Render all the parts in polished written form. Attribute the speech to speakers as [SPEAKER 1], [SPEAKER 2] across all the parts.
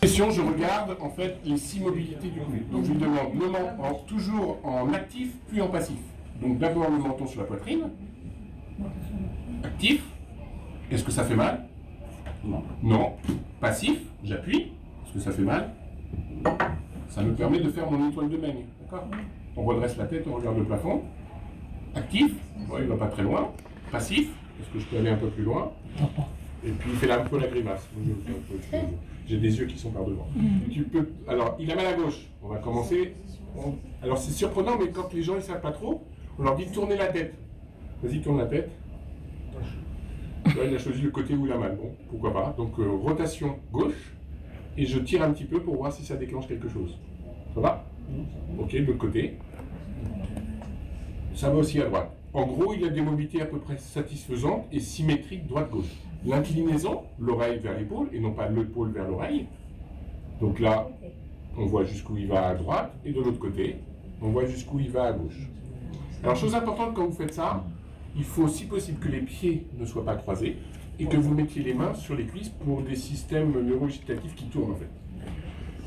[SPEAKER 1] Question, je regarde en fait les 6 mobilités du cou. Donc je lui demande toujours en actif puis en passif. Donc d'abord le menton sur la poitrine. Actif. Est-ce que ça fait mal? Non. Non. Passif, j'appuie. Est-ce que ça fait mal? Ça me permet de faire mon étoile de beigne. D'accord? On redresse la tête, on regarde le plafond. Actif, ouais, il ne va pas très loin. Passif, est-ce que je peux aller un peu plus loin? Et puis il fait un peu la grimace. J'ai des yeux qui sont par devant. Alors, il a mal à gauche. On va commencer. Alors c'est surprenant, mais quand les gens ne savent pas trop, on leur dit de tourner la tête. Vas-y, tourne la tête. Là, il a choisi le côté où il a mal. Bon, pourquoi pas. Donc rotation gauche. Et je tire un petit peu pour voir si ça déclenche quelque chose. Ça va? Ok, de l'autre côté. Ça va aussi à droite. En gros, il y a des mobilités à peu près satisfaisantes et symétriques droite-gauche. L'inclinaison, l'oreille vers l'épaule et non pas l'épaule vers l'oreille. Donc là, on voit jusqu'où il va à droite et de l'autre côté, on voit jusqu'où il va à gauche. Alors, chose importante quand vous faites ça, il faut si possible que les pieds ne soient pas croisés et que vous mettiez les mains sur les cuisses pour des systèmes neurovégétatifs qui tournent en fait.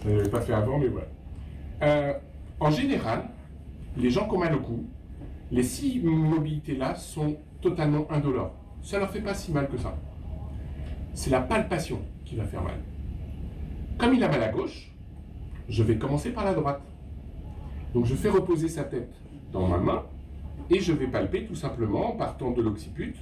[SPEAKER 1] Je ne l'ai pas fait avant, mais voilà. En général, les gens qui ont mal au cou, les 6 mobilités-là sont totalement indolores. Ça ne leur fait pas si mal que ça. C'est la palpation qui va faire mal. Comme il a mal à gauche, je vais commencer par la droite. Donc je fais reposer sa tête dans ma main et je vais palper tout simplement en partant de l'occiput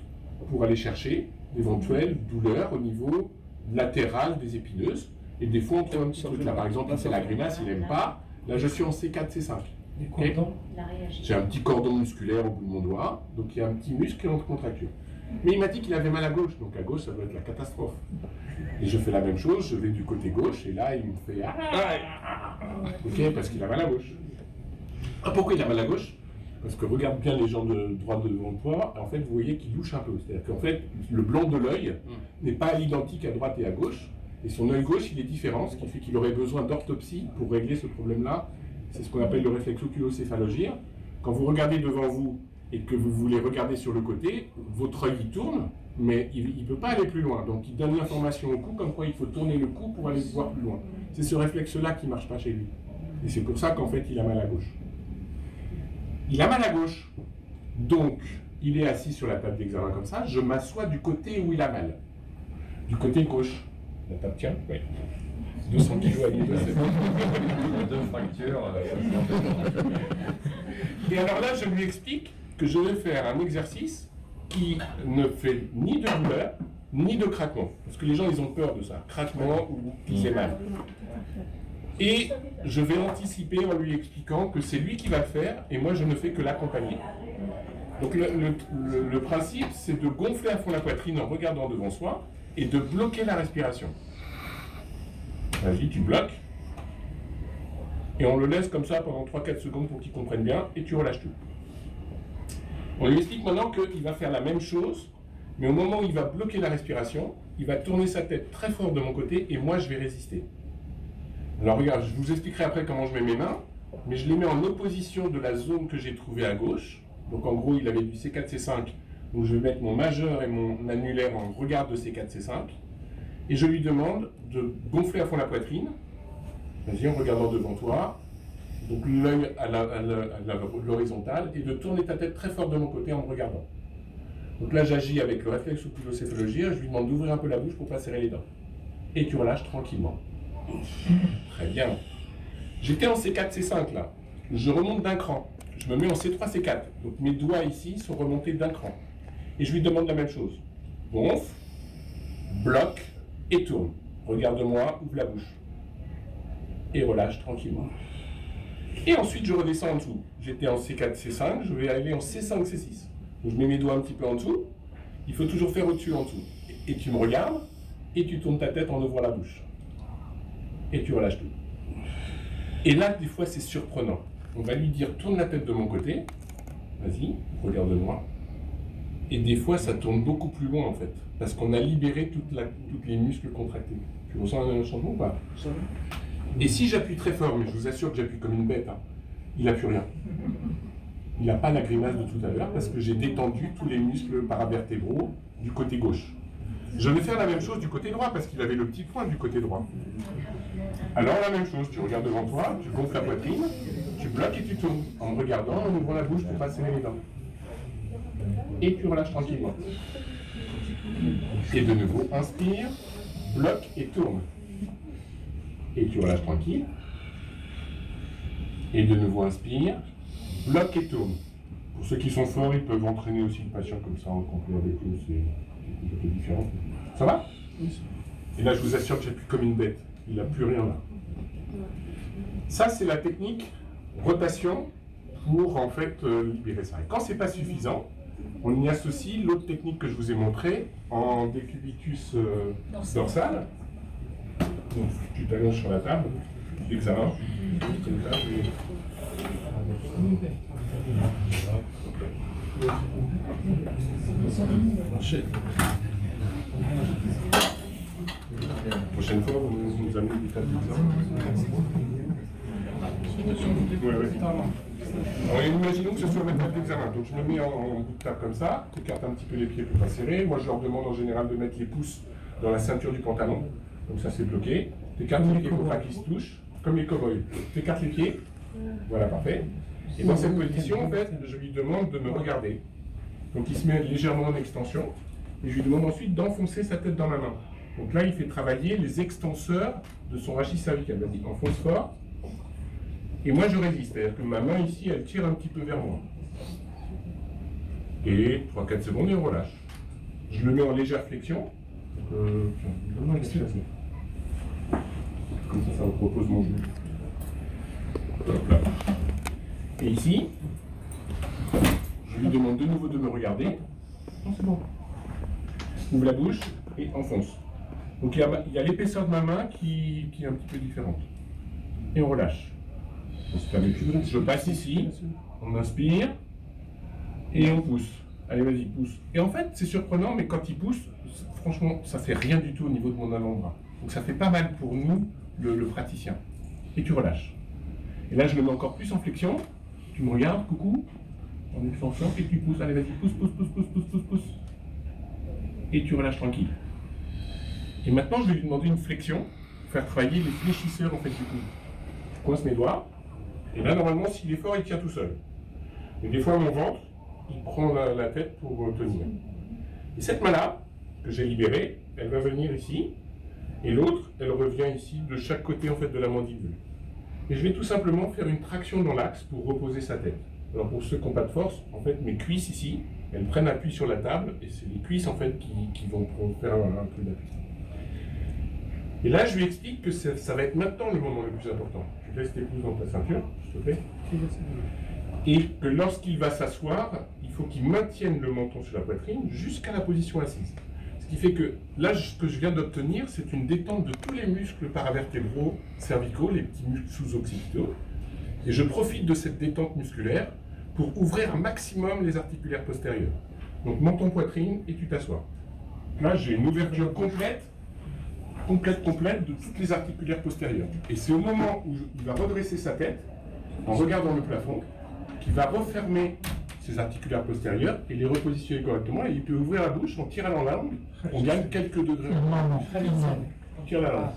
[SPEAKER 1] pour aller chercher d'éventuelles douleurs au niveau latéral des épineuses. Et des fois on trouve un petit truc là. Par exemple, c'est la grimace, il n'aime pas. Là je suis en C4, C5. Okay. J'ai un petit cordon musculaire au bout de mon doigt, donc il y a un petit muscle qui est en contracture. Mais il m'a dit qu'il avait mal à gauche, donc à gauche ça doit être la catastrophe. Et je fais la même chose, je vais du côté gauche, et là il me fait ok, parce qu'il a mal à gauche. Ah, pourquoi il a mal à gauche? Parce que regarde bien les gens de droite devant toi, en fait vous voyez qu'il louche un peu. C'est-à-dire qu'en fait, le blanc de l'œil n'est pas à l'identique à droite et à gauche, et son œil gauche il est différent, ce qui fait qu'il aurait besoin d'orthopsie pour régler ce problème-là. C'est ce qu'on appelle le réflexe oculocéphalogire. Quand vous regardez devant vous et que vous voulez regarder sur le côté, votre œil il tourne, mais il ne peut pas aller plus loin. Donc il donne l'information au cou comme quoi il faut tourner le cou pour aller voir plus loin. C'est ce réflexe-là qui ne marche pas chez lui. Et c'est pour ça qu'en fait il a mal à gauche. Il a mal à gauche. Donc il est assis sur la table d'examen comme ça, je m'assois du côté où il a mal. Du côté gauche. La table tient? Oui. 200 kg à l'île, c'est bon.
[SPEAKER 2] 2 fractures.
[SPEAKER 1] Et alors là, je lui explique que je vais faire un exercice qui ne fait ni de douleur, ni de craquement. Parce que les gens, ils ont peur de ça. Craquement ou qui fait mal. Et je vais anticiper en lui expliquant que c'est lui qui va le faire et moi, je ne fais que l'accompagner. Donc le principe, c'est de gonfler à fond la poitrine en regardant devant soi et de bloquer la respiration. Vas-y, tu bloques. Et on le laisse comme ça pendant 3-4 secondes pour qu'il comprenne bien et tu relâches tout. On lui explique maintenant qu'il va faire la même chose, mais au moment où il va bloquer la respiration, il va tourner sa tête très fort de mon côté et moi je vais résister. Alors regarde, je vous expliquerai après comment je mets mes mains, mais je les mets en opposition de la zone que j'ai trouvée à gauche. Donc en gros, il avait du C4, C5, donc je vais mettre mon majeur et mon annulaire en regard de C4, C5. Et je lui demande de gonfler à fond la poitrine, vas-y en regardant devant toi, donc l'œil à l'horizontale, et de tourner ta tête très fort de mon côté en me regardant. Donc là j'agis avec le réflexe oculocéphalogire, je lui demande d'ouvrir un peu la bouche pour pas serrer les dents. Et tu relâches tranquillement. Très bien. J'étais en C4, C5 là, je remonte d'un cran, je me mets en C3, C4, donc mes doigts ici sont remontés d'un cran. Et je lui demande la même chose. Gonfle, bloque, et tourne. Regarde-moi, ouvre la bouche. Et relâche tranquillement. Et ensuite, je redescends en dessous. J'étais en C4, C5, je vais aller en C5, C6. Donc, je mets mes doigts un petit peu en dessous. Il faut toujours faire au-dessus, en dessous. Et tu me regardes, et tu tournes ta tête en ouvrant la bouche. Et tu relâches tout. Et là, des fois, c'est surprenant. On va lui dire, tourne la tête de mon côté. Vas-y, regarde-moi. Et des fois, ça tourne beaucoup plus loin, en fait. Parce qu'on a libéré tous les muscles contractés. Tu ressens un changement ou pas? Et si j'appuie très fort, mais je vous assure que j'appuie comme une bête, hein, il n'a plus rien. Il n'a pas la grimace de tout à l'heure parce que j'ai détendu tous les muscles paravertébraux du côté gauche. Je vais faire la même chose du côté droit parce qu'il avait le petit point du côté droit. Alors la même chose, tu regardes devant toi, tu gonfles la poitrine, tu bloques et tu tournes en me regardant, en ouvrant la bouche pour pas serrer les dents. Et tu relâches tranquillement. Et de nouveau, inspire, bloque et tourne. Et tu relâches tranquille. Et de nouveau, inspire, bloque et tourne. Pour ceux qui sont forts, ils peuvent entraîner aussi le patient comme ça en complet avec eux, c'est un peu différent. Ça va? Et là, je vous assure que j'ai plus comme une bête. Il n'a plus rien là. Ça, c'est la technique rotation pour en fait libérer ça. Et quand c'est pas suffisant, on y associe l'autre technique que je vous ai montrée en décubitus dorsal. Donc, tu t'allonges sur la table, l'examen. La prochaine fois, vous nous amenez des tables d'examen. Alors, imaginons que ce soit ma table d'examen. Donc, je me mets en bout de table comme ça, j'écarte un petit peu les pieds pour pas serrer. Moi, je leur demande en général de mettre les pouces dans la ceinture du pantalon. Comme ça, c'est bloqué. T'écartes les pieds pour pas qu'ils se touchent, comme les cow-boys. T'écartes les pieds. Voilà, parfait. Et dans cette position, en fait, je lui demande de me regarder. Donc, il se met légèrement en extension. Et je lui demande ensuite d'enfoncer sa tête dans ma main. Donc là, il fait travailler les extenseurs de son rachis cervical. Vas-y, enfonce fort. Et moi, je résiste. C'est-à-dire que ma main ici, elle tire un petit peu vers moi. Et 3-4 secondes, et on relâche. Je le mets en légère flexion. Comme ça, ça repose mon genou. Hop là. Et ici, je lui demande de nouveau de me regarder. Non, c'est bon. Ouvre la bouche et enfonce. Donc il y a l'épaisseur de ma main qui est un petit peu différente. Et on relâche. Je passe ici, on inspire et on pousse. Allez, vas-y, pousse. Et en fait, c'est surprenant, mais quand il pousse, franchement, ça fait rien du tout au niveau de mon avant-bras. Donc ça fait pas mal pour nous, le praticien. Et tu relâches. Et là, je le mets encore plus en flexion. Tu me regardes, coucou, en extension, et tu pousses. Allez, vas-y, pousse, pousse, pousse, pousse, pousse, pousse, pousse. Et tu relâches tranquille. Et maintenant, je vais lui demander une flexion pour faire travailler les fléchisseurs en fait du cou. Je coince mes doigts. Et là, normalement, s'il est fort, il tient tout seul. Mais des fois, mon ventre, il prend la tête pour tenir. Et cette main-là, que j'ai libérée, elle va venir ici. Et l'autre, elle revient ici, de chaque côté en fait de la mandibule. Et je vais tout simplement faire une traction dans l'axe pour reposer sa tête. Alors pour ceux qui n'ont pas de force, en fait, mes cuisses ici, elles prennent appui sur la table, et c'est les cuisses en fait qui vont faire un peu d'appui. Et là, je lui explique que ça va être maintenant le moment le plus important. Je laisse tes pouces dans ta ceinture, s'il te plaît. Et que lorsqu'il va s'asseoir, il faut qu'il maintienne le menton sur la poitrine jusqu'à la position assise. Ce qui fait que là, ce que je viens d'obtenir, c'est une détente de tous les muscles paravertébraux cervicaux, les petits muscles sous-occipitaux. Et je profite de cette détente musculaire pour ouvrir un maximum les articulaires postérieurs. Donc menton poitrine et tu t'assois. Là, j'ai une ouverture complète de toutes les articulaires postérieures. Et c'est au moment où il va redresser sa tête, en regardant le plafond, qu'il va refermer ses articulaires postérieurs et les repositionner correctement. Et il peut ouvrir la bouche, on tire à la langue, on gagne quelques degrés. On tire la langue.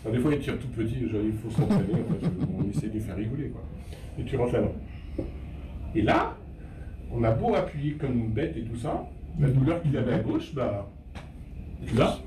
[SPEAKER 1] Alors, des fois, il tire tout petit, il faut s'entraîner, on essaie de les faire rigoler, quoi. Et tu rentres la langue. Et là, on a beau appuyer comme une bête et tout ça, la douleur qu'il avait à gauche, bah, là,